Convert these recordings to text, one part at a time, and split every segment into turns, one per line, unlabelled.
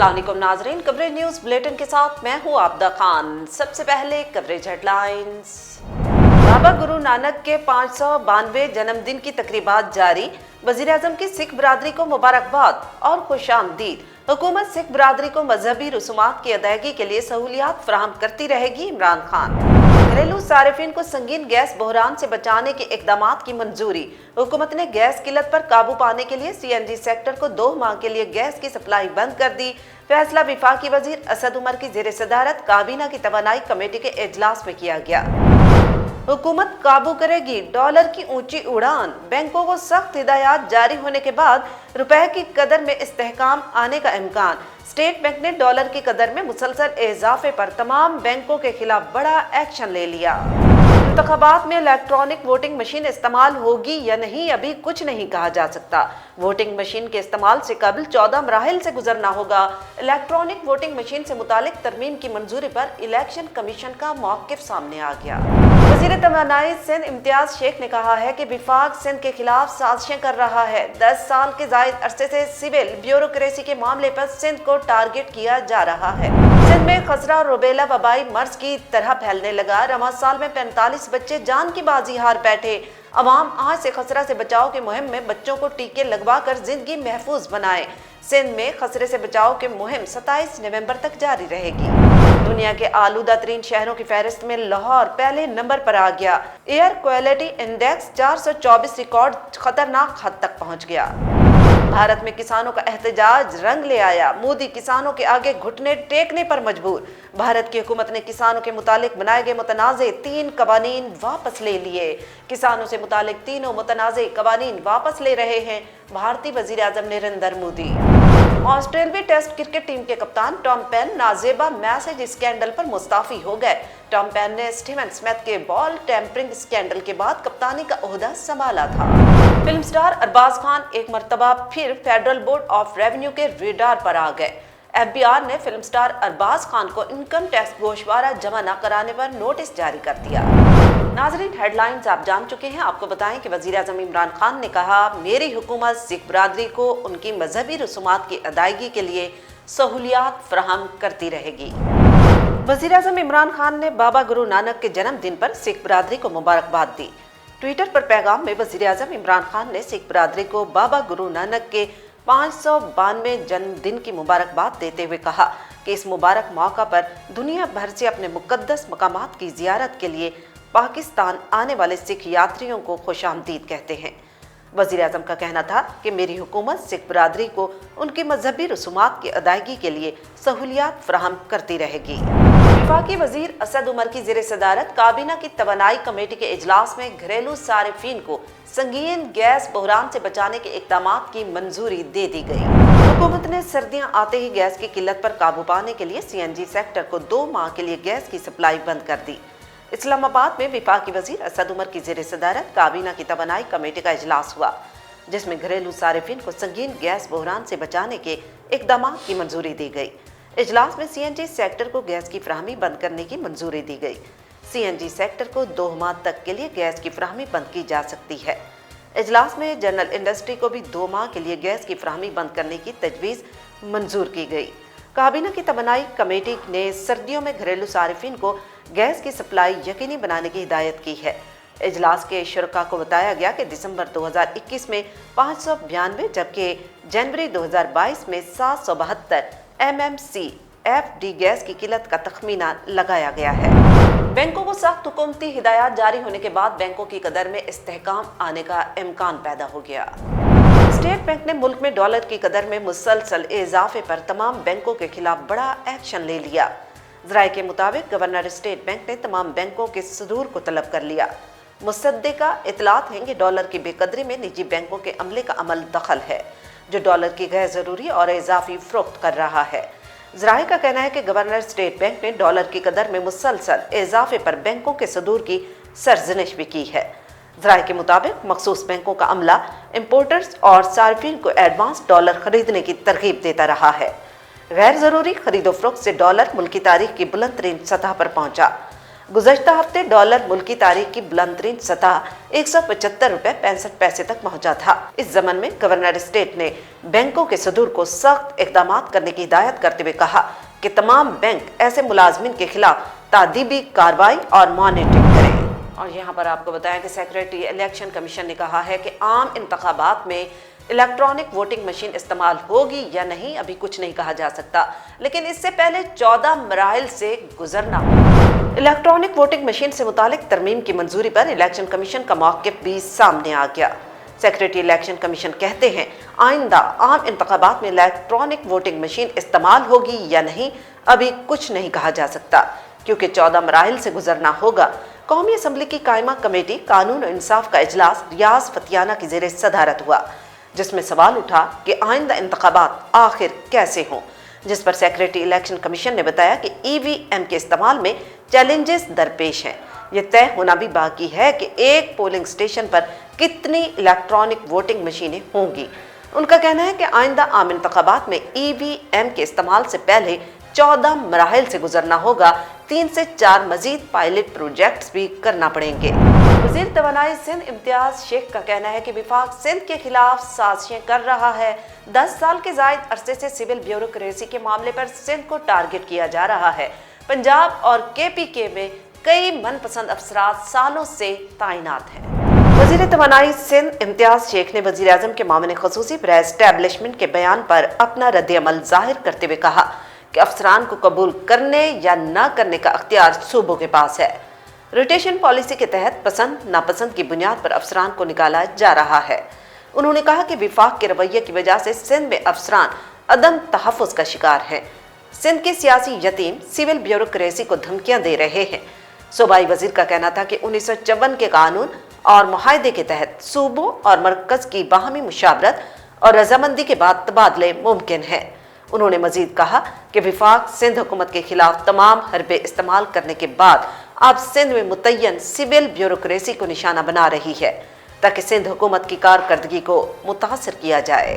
अस्सलाम वालेकुम नाजरीन, कवरेज न्यूज बुलेटिन के साथ मैं हूँ आबदा खान। सबसे पहले कवरेज हेडलाइंस। बाबा गुरु नानक के 592वें जन्मदिन की तकरीबात जारी। वज़ीर-ए-आज़म की सिख बरादरी को मुबारकबाद और खुशामदीद। हुकूमत सिख बरादरी को मजहबी रसूमात की अदायगी के लिए सहूलियात फराहम करती रहेगी। इमरान खान। घरेलू सारिफिन को संगीन गैस बहरान से बचाने के इकदामात की मंजूरी। हुकूमत ने गैस किल्लत पर काबू पाने के लिए CNG सेक्टर को 2 माह के लिए गैस की सप्लाई बंद कर दी। फैसला विफाकी वजीर असद उमर की ज़ेर सदारत काबीना की तवानाई कमेटी के इजलास में किया गया। हुकूमत काबू करेगी डॉलर की ऊंची उड़ान। बैंकों को सख्त हिदायत जारी होने के बाद रुपए की कदर में इस्तेहकाम आने का इम्कान। स्टेट बैंक ने डॉलर की कदर में मुसलसल इजाफे पर तमाम बैंकों के खिलाफ बड़ा एक्शन ले लिया। इंतखाबात में इलेक्ट्रॉनिक वोटिंग मशीन इस्तेमाल होगी या नहीं अभी कुछ नहीं कहा जा सकता। वोटिंग मशीन के इस्तेमाल से कबल 14 मराहिल से गुजरना होगा। इलेक्ट्रॉनिक वोटिंग मशीन से मुतालिक तरमीम की मंजूरी पर इलेक्शन कमीशन का मौक़िफ़ सामने आ गया। वज़ीर तवानाई सिंध इम्तियाज शेख ने कहा है कि विफाक सिंध के खिलाफ साजिशें कर रहा है। 10 साल के ज़ायद अरसे से सिविल ब्यूरोक्रेसी के मामले पर सिंध को टारगेट किया जा रहा है। सिंध में खसरा और रुबेला वबाई मर्ज की तरह फैलने लगा। रमज़ान साल में 45 बच्चे जान की बाजी हार बैठे। अवाम आज से खसरा से बचाव की मुहिम में बच्चों को टीके लगवा कर जिंदगी महफूज बनाए। सिंध में खसरे से बचाव की मुहिम 27 नवंबर तक जारी रहेगी। दुनिया के आलूदा तरीन शहरों की फहरिस्त में लाहौर पहले नंबर पर आ गया। एयर क्वालिटी इंडेक्स 424 रिकॉर्ड खतरनाक हद तक पहुंच गया। भारत में किसानों का एहतजाज रंग ले आया। मोदी किसानों के आगे घुटने टेकने पर मजबूर। भारत की हुकूमत ने किसानों के मुतालिक बनाए गए मुतनाज़े 3 कवानीन वापस ले लिए। किसानों से मुतालिक तीनों मुतनाज़े कवानीन वापस ले रहे हैं भारतीय वज़ीर-ए-आज़म नरेंद्र मोदी। ऑस्ट्रेलवी टेस्ट क्रिकेट टीम के कप्तान टॉम पेन नाजेबा मैसेज स्कैंडल पर मुस्ताफी हो गए। टॉम पेन ने स्टीवन स्मिथ के बॉल टेम्परिंग स्कैंडल के बाद कप्तानी का ओहदा संभाला था। फिल्म स्टार अरबाज खान एक मरतबा फिर फेडरल बोर्ड ऑफ रेवेन्यू के रेडार पर आ गए। FBI ने फिल्म स्टार अरबाज खान को इनकम टैक्स गोशवारा जमा न कराने पर नोटिस जारी कर दिया। नाजरीन, हेडलाइंस आप जान चुके हैं। आपको बताएं कि वज़ीर-ए-आज़म इमरान खान ने कहा, मेरी हुकूमत सिख बरादरी को उनकी मजहबी रसूमात की अदायगी के लिए सहूलियात फराहम करती रहेगी। वज़ीर-ए-आज़म इमरान खान ने बाबा गुरु नानक के जन्मदिन पर सिख बरादरी को मुबारकबाद दी। ट्विटर पर पैगाम में वज़ीर-ए-आज़म इमरान खान ने सिख बरादरी को बाबा गुरु नानक के 592वें जन्मदिन की मुबारकबाद देते हुए कहा कि इस मुबारक मौका पर दुनिया भर से अपने मुक़द्दस मकामात की ज़ियारत के लिए पाकिस्तान आने वाले सिख यात्रियों को खुशामदीद कहते हैं। वज़ीर-ए-आज़म का कहना था कि मेरी हुकूमत सिख बरादरी को उनकी मजहबी रसूमात की अदायगी के लिए सहूलियात फराहम करती रहेगी। विफाकी वजीर असद उमर की ज़ेर सदारत काबीना की तवानाई कमेटी के इजलास में घरेलू सारिफिन को संगीन गैस बहरान से बचाने के इकदामात की मंजूरी दे दी गई। हुकूमत ने सर्दियां आते ही गैस की किल्लत पर काबू पाने के लिए CNG सेक्टर को 2 माह के लिए गैस की सप्लाई बंद कर दी। इस्लामाबाद में विफाकी वजीर असद उमर की ज़ेर सदारत काबीना की तवानाई कमेटी का इजलास हुआ, जिसमें घरेलू सारिफिन को संगीन गैस बहरान से बचाने के इकदामात की मंजूरी दी गई। इजलास में CNG सेक्टर को गैस की फराहमी बंद करने की मंजूरी दी गई। CNG सेक्टर को 2 माह तक के लिए गैस की फराहमी बंद की जा सकती है। इजलास में जनरल इंडस्ट्री को भी 2 माह के लिए गैस की फराहमी बंद करने की तजवीज़ मंजूर की गई। काबीना की तवानाई कमेटी ने सर्दियों में घरेलू सारिफिन को गैस की सप्लाई यकीनी बनाने की हिदायत की है। इजलास के शुरका को बताया गया कि दिसंबर 2021 में 592 जबकि जनवरी 2022 में 772 MMCFD गैस की किल्लत का तखमीना लगाया गया है। बैंकों को सख्त हुकूमती हिदायत जारी होने के बाद बैंकों की कदर में इस्तेहकाम आने का इम्कान पैदा हो गया। स्टेट बैंक ने मुल्क में डॉलर की कदर में मुसलसल इजाफे पर तमाम बैंकों के खिलाफ बड़ा एक्शन ले लिया। ज़राए के मुताबिक गवर्नर स्टेट बैंक ने तमाम बैंकों के सदूर को तलब कर लिया। मुसद्दिका इतलात हैं कि डॉलर की बेकदरी में निजी बैंकों के अमले का अमल दखल है, जो डॉलर की गैर ज़रूरी और इजाफी फ़रोख्त कर रहा है। ज़राए का कहना है कि गवर्नर स्टेट बैंक ने डॉलर की कदर में मुसलसल इजाफे पर बैंकों के सदूर की सरजनिश भी की है। ज़राए के मुताबिक मखसूस बैंकों का अमला इम्पोर्टर्स और सार्फिन को एडवांस डॉलर खरीदने की तरगीब देता रहा है। गैर ज़रूरी खरीदो फरोख्त से डॉलर मुल्की तारीख की बुलंद तरीन सतह पर पहुंचा। गुज़श्ता हफ्ते डॉलर मुल्की तारीख की बुलंद तरीन सतह 175 रुपए 65 पैसे तक पहुंचा था। इस ज़मन में गवर्नर स्टेट ने बैंकों के सदूर को सख्त इक़दाम करने की हिदायत करते हुए कहा कि तमाम बैंक ऐसे मुलाजमिन के खिलाफ तादीबी कार्रवाई और मॉनिटरिंग करें। और यहाँ पर आपको बताएं कि सेक्रेटरी इलेक्शन कमीशन ने कहा है कि आम इंतखाबात में इलेक्ट्रॉनिक वोटिंग मशीन इस्तेमाल होगी या नहीं अभी कुछ नहीं कहा जा सकता, लेकिन इससे पहले 14 मराहिल से गुजरना होगा। इलेक्ट्रॉनिक वोटिंग मशीन से मुतालिक तरमीम की मंजूरी पर इलेक्शन कमीशन का मौक़िफ़ भी सामने आ गया। सेक्रेटरी इलेक्शन कमीशन कहते हैं आइंदा आम इंतखाबात में इलेक्ट्रॉनिक वोटिंग मशीन इस्तेमाल होगी या नहीं अभी कुछ नहीं कहा जा सकता, क्योंकि 14 मराहिल से गुजरना होगा। कौमी असम्बली की कायमा कमेटी कानून और इंसाफ का इजलास रियाज फतियाना की ज़ेरे सदारत हुआ, जिसमें सवाल उठा कि आइंदा इंतखाबात आखिर कैसे हों, जिस पर सेक्रेटरी इलेक्शन कमीशन ने बताया कि EVM के इस्तेमाल में चैलेंजेस दरपेश हैं। ये तय होना भी बाकी है कि एक पोलिंग स्टेशन पर कितनी इलेक्ट्रॉनिक वोटिंग मशीनें होंगी। उनका कहना है कि आइंदा आम इंतखाबात में EVM के इस्तेमाल से पहले 14 मराहिल से गुजरना होगा। 3 से 4 मजीद पायलट प्रोजेक्ट्स भी करना पड़ेंगे। वज़ीर तवानाई सिंध इम्तियाज शेख का कहना है कि विफाक सिंध के खिलाफ साजिशें कर रहा है। 10 साल के ज़ायद अरसे से सिविल ब्यूरोक्रेसी के मामले पर सिंध को टारगेट किया जा रहा है। पंजाब और KPK में कई मनपसंद अफसरात सालों से तैनात हैं। वज़ीर तवानाई सिंध इम्तियाज शेख ने वज़ीर आज़म के मामले ख़ुसूसी पर एस्टैब्लिशमेंट के बयान पर अपना रद्द-ए-अमल ज़ाहिर करते हुए कहा कि अफसरान को कबूल करने या न करने का अख्तियार सूबों के पास है। रोटेशन पॉलिसी के तहत पसंद नापसंद की बुनियाद पर अफसरान को निकाला जा रहा है। उन्होंने कहा कि विफाक के रवैये की वजह से सिंध में अफसरान अदम तहफ़्फ़ुज़ का शिकार हैं। सिंध के सियासी यतीम सिविल ब्यूरोक्रेसी को धमकियां दे रहे हैं। सूबाई वजीर का कहना था कि 1954 के कानून और मुआहदे के तहत सूबों और मरकज़ की बाहमी मुशावरत और रजामंदी के बाद तबादले मुमकिन है। उन्होंने मजीद कहा कि विफाक सिंध हुकूमत के खिलाफ तमाम हरबे इस्तेमाल करने के बाद अब सिंध में मुतय्यन सिविल ब्यूरोक्रेसी को निशाना बना रही है, ताकि सिंध हुकूमत की कारकर्दगी को मुतासर किया जाए।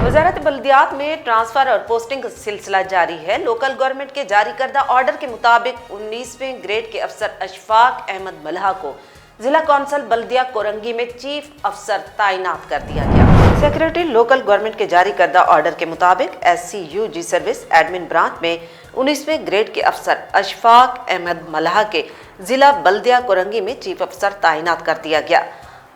वज़ारत बल्दियात में ट्रांसफ़र और पोस्टिंग का सिलसिला जारी है। लोकल गवर्नमेंट के जारी करदा ऑर्डर के मुताबिक 19वें ग्रेड के अफसर अशफाक अहमद मल्हा को जिला कौंसल बल्दिया कोरंगी में चीफ अफसर तैनात कर दिया गया। सेक्रेटरी लोकल गवर्नमेंट के जारी करदा ऑर्डर के मुताबिक SCUG सर्विस एडमिन ब्रांच में 19वें ग्रेड के अफसर अशफाक अहमद मल्हा के जिला बल्दिया कोरंगी में चीफ अफसर तैनात कर दिया गया।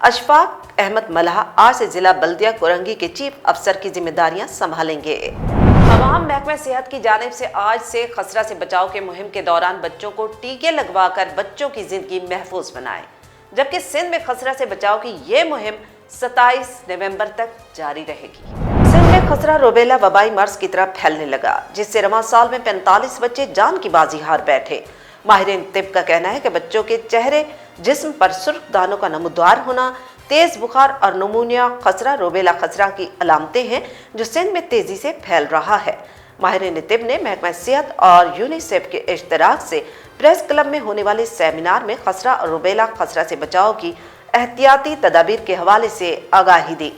अशफाक अहमद मल्हा आज से जिला बल्दिया कोरंगी के चीफ अफसर की जिम्मेदारियां संभालेंगे। अवाम महकमा सेहत की जानिब से आज से खसरा से बचाव के मुहिम के दौरान बच्चों को टीके लगवाकर बच्चों की जिंदगी महफूज बनाए, जबकि सिंध में खसरा से बचाव की ये मुहिम 27 नवंबर तक जारी रहेगी। सिंध में खसरा रूबेला वबाई मर्ज की तरह फैलने लगा, जिससे रवां साल में 45 बच्चे जान की बाजी हार बैठे। माहिरीन तिब का कहना है कि बच्चों के चेहरे जिस्म पर सुर्ख दानों का नमूदार होना, तेज बुखार और नमूनिया खसरा रूबेला खसरा की अलामतें हैं जो सिंध में तेजी से फैल रहा है। माहिरीन तिब ने महकमा सेहत और यूनिसेफ के इश्तराक से प्रेस क्लब में होने वाले सेमिनार में खसरा और रूबेला खसरा से बचाव की एहतियाती तदाबीर के हवाले से आगाही दी।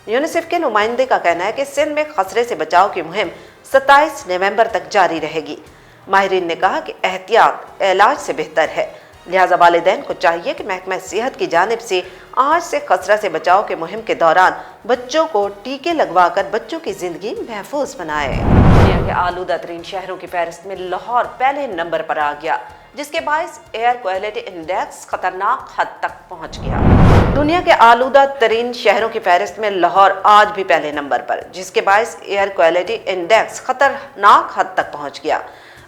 यूनिसेफ के नुमाइंदे का कहना है कि सिंध में खसरे से बचाव की मुहिम 27 नवंबर तक जारी रहेगी। माहिरीन ने कहा कि एहतियात इलाज से बेहतर है, लिहाजा वालिदैन को चाहिए कि महकमा सेहत की जानिब से आज से खसरा से बचाव के मुहिम के दौरान बच्चों को टीके लगवाकर बच्चों की जिंदगी महफूज बनाए। दुनिया के आलूदा तरीन शहरों की फहरिस्त में लाहौर पहले नंबर पर आ गया, जिसके बायस एयर क्वालिटी इंडेक्स खतरनाक हद तक पहुंच गया। दुनिया के आलूदा तरीन शहरों की फहरिस्त में लाहौर आज भी पहले नंबर पर, जिसके बायस एयर क्वालिटी इंडेक्स खतरनाक हद तक पहुंच गया।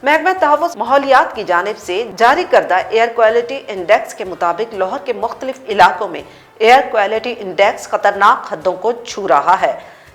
महकमा तहफ़्फ़ुज़ माहौलियात की जानिब से जारी करदा एयर क्वालिटी इंडेक्स के मुताबिक लाहौर के मुख्तलिफ इलाकों में एयर क्वालिटी इंडेक्स खतरनाक हदों को छू रहा है।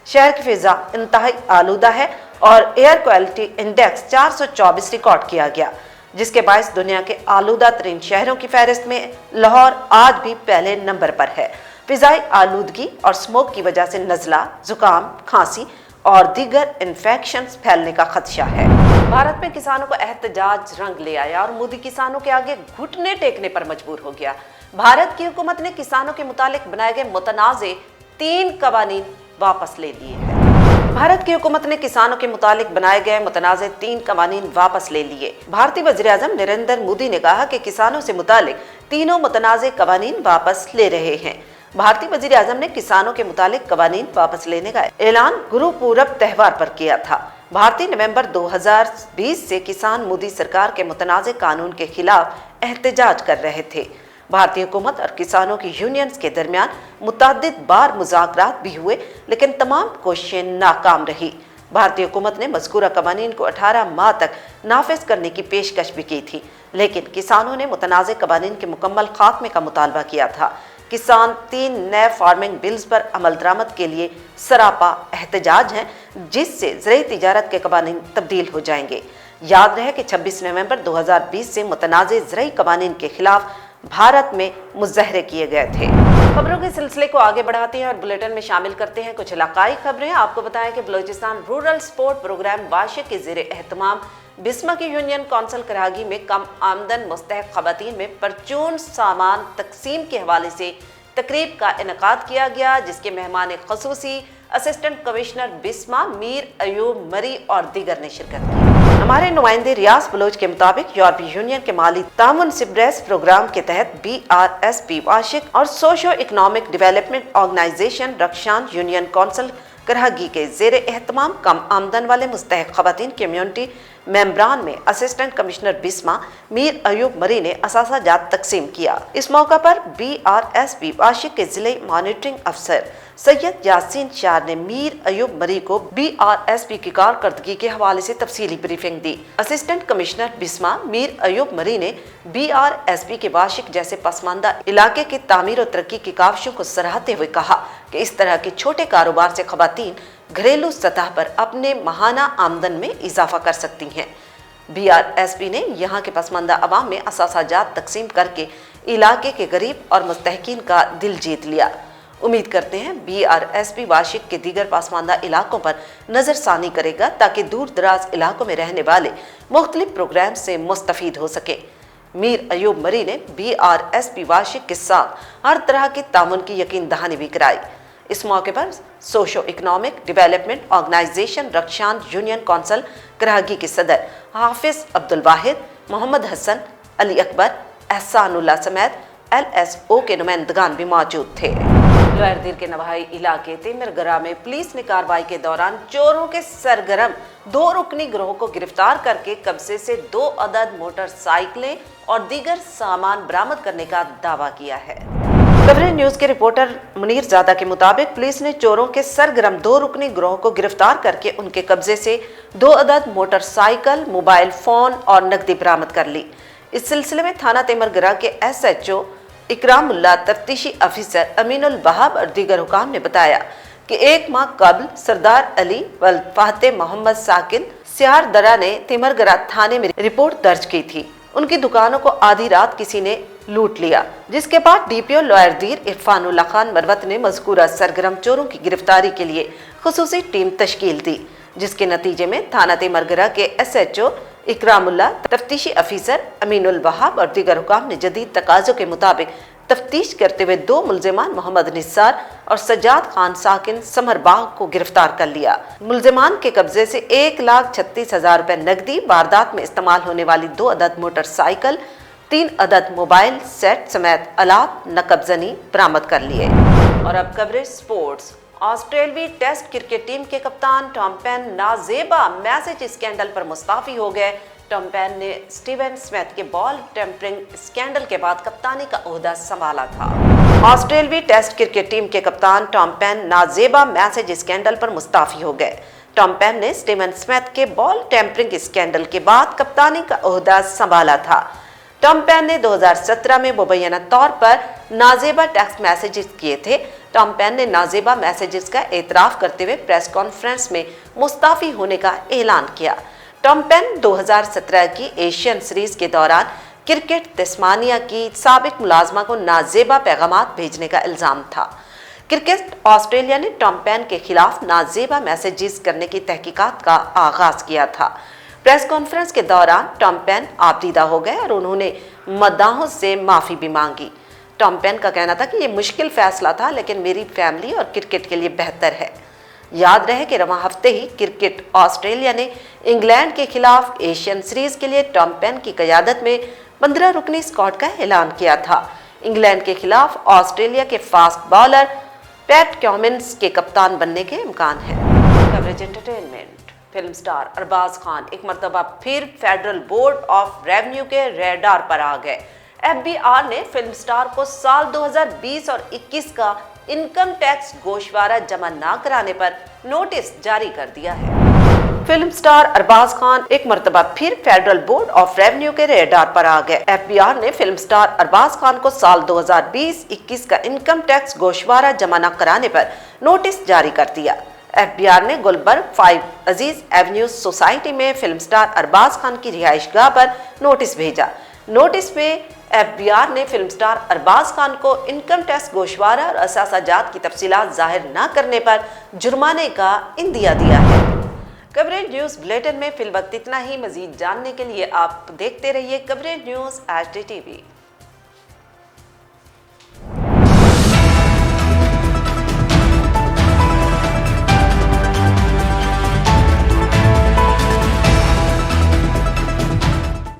शहर की फिजा इंतहाई आलूदा है और एयर क्वालिटी इंडेक्स 424 रिकॉर्ड किया गया, जिसके बायस दुनिया के आलूदा तरीन शहरों की फहरिस्त में लाहौर आज भी पहले नंबर पर है। फिजाई आलूदगी और स्मोक की वजह से नज़ला, जुकाम, खांसी और दीगर इन्फेक्शंस फैलने का खदशा है। भारत में किसानों का एहतजाज रंग ले आया और मोदी किसानों के आगे घुटने टेकने पर मजबूर हो गया। भारत की हुकूमत ने किसानों के मुतालिक बनाए गए मुतनाज़े 3 कवानीन वापस ले लिए हैं। भारत की हुकूमत ने किसानों के मुतालिक बनाए गए मुतनाज़ 3 कवानीन वापस ले लिए। भारतीय वज़ीर-ए-आज़म नरेंद्र मोदी ने कहा कि किसानों से मुतालिक तीनों मुतनाज़ कवानीन वापस ले रहे हैं। भारतीय वज़ीर-ए-आज़म ने किसानों के मुतालिक कवानीन वापस लेने का ऐलान गुरु पूरब त्योहार पर किया था। भारतीय नवंबर 2020 से किसान मोदी सरकार के मुतनाज़ कानून के खिलाफ एहतजाज कर रहे थे। भारतीय हुकूमत और किसानों की यूनियंस के दरमियान मुतअद्दिद बार मुज़ाकरात भी हुए, लेकिन तमाम कोशिशें नाकाम रही। भारतीय हुकूमत ने मज़कूरा कवानीन को 18 माह तक नाफिज करने की पेशकश भी की थी, लेकिन किसानों ने मुतनाज़ कवानीन के मुकम्मल खात्मे का मुतालबा किया था। किसान 3 नए फार्मिंग बिल्स पर अमल दरामद के लिए सरापा एहतजाज हैं, जिससे ज़रई तिजारत के कवानीन तब्दील हो जाएंगे। याद रहे कि 26 नवंबर 2020 से मुतनाज़ ज़रई कवानीन के खिलाफ भारत में मुज़ाहरे किए गए थे। खबरों के सिलसिले को आगे बढ़ाते हैं और बुलेटिन में शामिल करते हैं कुछ इलाकाई खबरें। आपको बताएं कि बलूचिस्तान रूरल स्पोर्ट प्रोग्राम वाशिक के ज़ेरे एहतमाम बिस्मा की यूनियन कौंसिल करागी में कम आमदन मुस्तहक खवातीन में परचून सामान तकसीम के हवाले से तकरीब का इनेकाद किया गया, जिसके मेहमान खसूसी असिस्टेंट कमिश्नर बिस्मा मीर अयूब मरी और दीगर ने शिरकत की। हमारे नुमाइंदे रियाज बलोच के मुताबिक यूरोपीय यूनियन के माली तामुन सिब्रेस प्रोग्राम के तहत BRSP वाशिक और socio economic development organisation Rakhshan union council Karagi के ज़ेरे एहतमाम कम आमदन वाले मुस्तहक खवातीन कम्यूनिटी मेम्बरान में असिस्टेंट कमिश्नर बिस्मा मीर अयूब मरी ने असासा जात तकसीम किया। इस मौका पर BRSP वाशिक के जिले मॉनिटरिंग अफसर सैयद यासीन शाह ने मीर अयूब मरी को BRSP की कारकर्दगी के हवाले से तफसीली ब्रीफिंग दी। असिस्टेंट कमिश्नर बिस्मा मीर अयूब मरी ने BRSP के वाशिक जैसे पसमानदा इलाके की तामीर और तरक्की की काविशों को सराहते हुए कहा कि इस तरह के छोटे कारोबार से खवातीन घरेलू सतह पर अपने माहाना आमदन में इजाफा कर सकती हैं। BRSP ने यहाँ के पसमानदा अवाम में असासाजात तकसीम करके इलाके के गरीब और मुस्तहकीन का दिल जीत लिया। उम्मीद करते हैं BRSP वाशिक के दीगर पसमानदा इलाकों पर नज़रसानी करेगा ताकि दूर दराज इलाकों में रहने वाले मुख्तलिफ प्रोग्राम से मुस्तफीद हो सके। मीर अयूब मरी ने BRSP वाशिक के साथ हर तरह के तामुन की यकीन दहानी भी कराई। इस मौके पर socio economic development organisation Rakhshan union council Karagi के सदर हाफिज अब्दुल वाहिद, मोहम्मद हसन, अली अकबर, एहसानुल्लाह समेत LSO के नुमाइंदगान भी मौजूद थे। लोअरदीर के नवाही इलाके तिमिरगरा में पुलिस ने कार्रवाई के दौरान चोरों के सरगर्म 2 रुकनी गिरोह को गिरफ्तार करके कब्जे से 2 अदद मोटरसाइकिलें और दीगर सामान बरामद करने का दावा किया है। कवरेज न्यूज के रिपोर्टर मुनीर ज़ादा के मुताबिक पुलिस ने चोरों के सरगर्म 2 रुकनी गिरोह को गिरफ्तार करके उनके कब्जे से 2 अदद मोटरसाइकिल, मोबाइल फोन और नकदी बरामद कर ली। इस सिलसिले में थाना तिमिरगरा के SHO इकरामुल्लाह, तफ्तीशी अफसर अमीनुल वहाब और दीगर हुकाम ने बताया कि 1 माह कबल सरदार अली वल फाते मोहम्मद साकिन सियार दरा ने तिमिरगरा थाने में रिपोर्ट दर्ज की थी। उनकी दुकानों को आधी रात किसी ने लूट लिया, जिसके बाद DPO लोअरदीर इरफानुल्लाह खान मरवत ने मज़कूरा सरगर्म चोरों की गिरफ्तारी के लिए खुसूसी टीम तश्कील दी, जिसके नतीजे में थाना तिमिरगरा के SHO इकरामुल्लाह, तफ्तीशी अफसर अमीनुल वहाब और दीगर हुकाम ने जदीद तकाज़ों के मुताबिक तफ्तीश करते हुए 2 मुलजिमान मोहम्मद निसार और सज्जाद खान साकिन समरबाग को गिरफ्तार कर लिया। मुलजिमान के कब्जे से 1,36,000 रुपए नकदी, वारदात में इस्तेमाल होने वाली 2 अदद मोटरसाइकिल, 3 अदद मोबाइल सेट समेत आलात नकबजनी बरामद कर लिए। और अब कवरेज स्पोर्ट्स। ऑस्ट्रेलियाई टेस्ट क्रिकेट टीम के कप्तान टॉम पेन नाजेबा मैसेज स्कैंडल पर मुस्ताफी हो गए। टॉम पेन ने स्टीवन स्मिथ के बॉल टेम्परिंग स्कैंडल के बाद कप्तानी का ओहदा संभाला था। ऑस्ट्रेलियाई टेस्ट क्रिकेट टीम के कप्तान टॉम पेन नाजेबा मैसेज स्कैंडल पर मुस्ताफी हो गए। टॉम पेन ने स्टीवन स्मिथ के बॉल टेम्परिंग स्कैंडल के बाद कप्तानी का ओहदा संभाला था। टॉम पेन ने 2017 में मुबैना तौर पर नाजेबा टेक्स्ट मैसेजेस किए थे। टॉम पेन ने नाजेबा मैसेजेस का एतराफ़ करते हुए प्रेस कॉन्फ्रेंस में मुस्ताफ़ी होने का ऐलान किया। टॉम पेन 2017 की एशियन सीरीज के दौरान क्रिकेट तस्मानिया की साबिक मुलाजमा को नाजेबा पैगामात भेजने का इल्ज़ाम था। क्रिकेट ऑस्ट्रेलिया ने टॉम पेन के खिलाफ नाजेबा मैसेजेस करने की तहकीकात का आगाज किया था। प्रेस कॉन्फ्रेंस के दौरान टॉम पेन आपदीदा हो गए और उन्होंने मद्दाहों से माफ़ी भी मांगी। टॉम पेन का कहना था कि ये मुश्किल फैसला था, लेकिन मेरी फैमिली और क्रिकेट के लिए बेहतर है। याद रहे कि रवां हफ्ते ही क्रिकेट ऑस्ट्रेलिया ने इंग्लैंड के खिलाफ एशियन सीरीज के लिए टॉम पेन की क़यादत में 15 रुकनी स्क्वाड का ऐलान किया था। इंग्लैंड के खिलाफ ऑस्ट्रेलिया के फास्ट बॉलर पैट कमिंस के कप्तान बनने के इम्कान है। Coverage entertainment. Film star Arbaz Khan एक मरतबा फिर फेडरल बोर्ड ऑफ रेवेन्यू के रेडार पर आ गए। FBI ने फिल्म स्टार को साल 2020 और 21 का इनकम टैक्स गोशवारा जमा न कराने पर नोटिस जारी कर दिया है। फिल्म स्टार अरबाज खान एक मरतबा फिर फेडरल बोर्ड ऑफ रेवेन्यू के रेडार पर आ गए। FBI ने फिल्म स्टार अरबाज खान को साल 2020-21 का इनकम टैक्स गोशवारा जमा न कराने पर नोटिस जारी कर दिया। FBI ने गुलबर्ग 5 अजीज एवेन्यू सोसाइटी में फिल्म स्टार अरबाज खान की रिहाइशगाह पर नोटिस भेजा। नोटिस में FBI ने फिल्म स्टार अरबाज खान को इनकम टैक्स गोशवारा और असासाजात की तफसीलात जाहिर न करने पर जुर्माने का इंदिया दिया है। कवरेज न्यूज़ बुलेटिन में फिल वक्त इतना ही। मजीद जानने के लिए आप देखते रहिए कवरेज न्यूज़ HD TV।